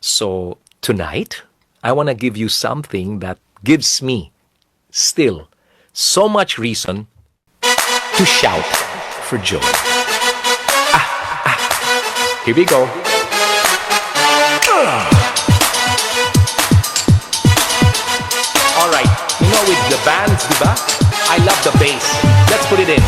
So tonight, I want to give you something that gives me still so much reason to shout for joy. Here we go. All right, you know with the bands, diba? I love the bass. Let's put it in.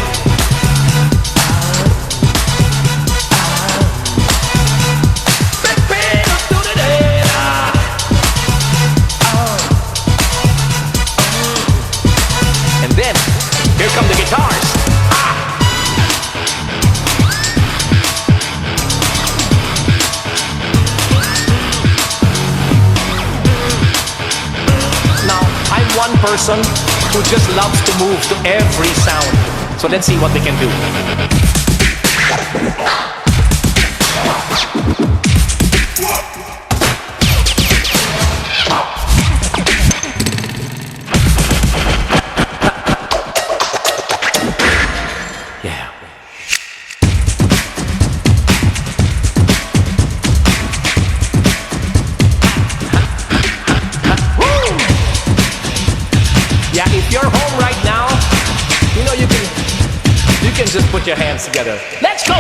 And then, here come the guitars. Now, I'm one person who just loves to move to every sound. So let's see what they can do. Yeah, if you're home right now, you know you can just put your hands together. Let's go!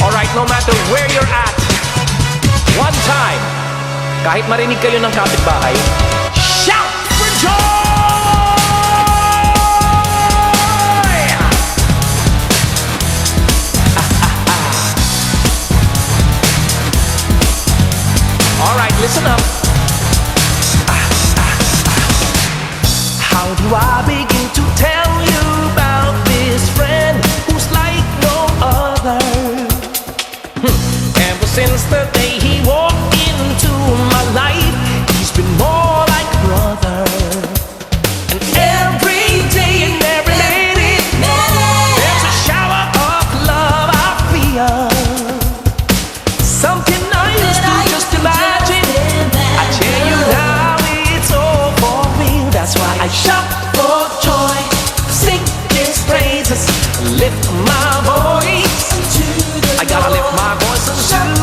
Alright, no matter where you're at, one time, kahit marinig kayo ng kapitbahay, shout for joy! Alright, listen up. How do I begin to tell you about this friend who's like no other? Ever since the day he walked into my life, he's been more like a brother. And every day and every minute, there's a shower of love I feel. Something I used to just imagine. I tell you now it's all for real. That's why I shout for joy, sing His praises, lift my voice. I gotta lift my voice unto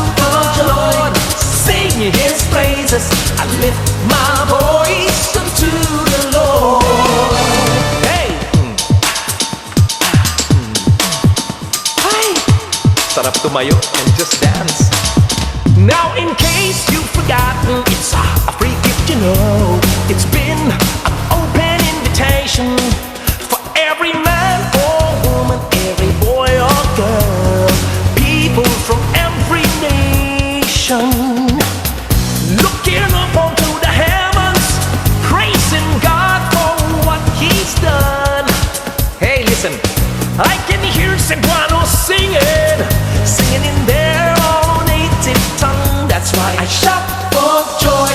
the Lord, sing His praises. I lift my voice unto the Lord. Hey, sarap tumayo and just dance. Now in case you've forgotten, it's a free gift, you know. It's been an open invitation for every man or woman, every boy or girl, people from every nation, looking up onto the heavens, praising God for what He's done. Hey, listen, I can hear Cebuanos singing in their own native tongue. That's why I shout for joy,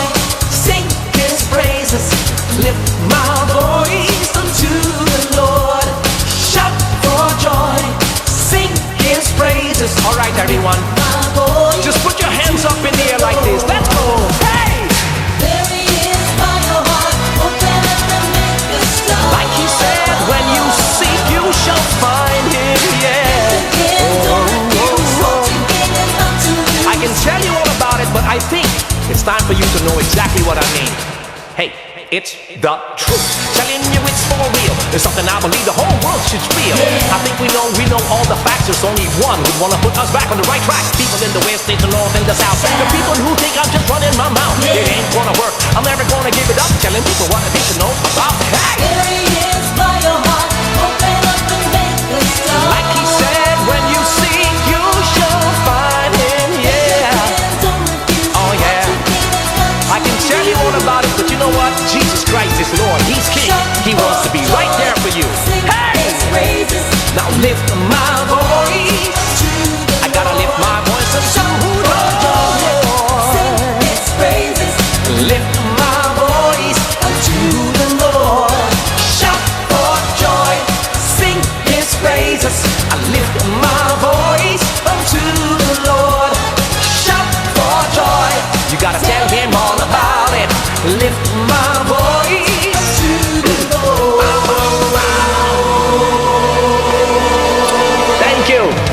sing His praises, lift my voice unto the Lord. Shout for joy, sing His praises. Alright everyone, just put your hands up in the air like this. Let's go. Hey! There He is by your heart, open up and make a start. Like He said, when you seek you shall find Him. Yeah. I can tell you all about it, but I think it's time for you to know exactly what I mean. Hey, it's the truth. Telling you it's for real. It's something I believe the whole world should feel. I think we know all the facts. There's only one who'd wanna put us back on the right track. People in the west, the north, and the south. The people who think I'm just running my mouth. It ain't gonna work. I'm never gonna give it up. Telling people what they should know about. Hey! There He is by your heart, open up and make a start. Like He said, when you seek, you shall find Him. Yeah. Oh yeah. I can tell you all about it, but you know what? Jesus Christ is Lord. He's King. He wants to be right there for you. Hey! Now lift my voice. I gotta lift my voice unto the Lord. Lift my voice unto the Lord. Shout for joy, sing His praises. I lift my voice unto the Lord. Shout for joy. You gotta tell Him all about it. Lift my voice to the Lord. you.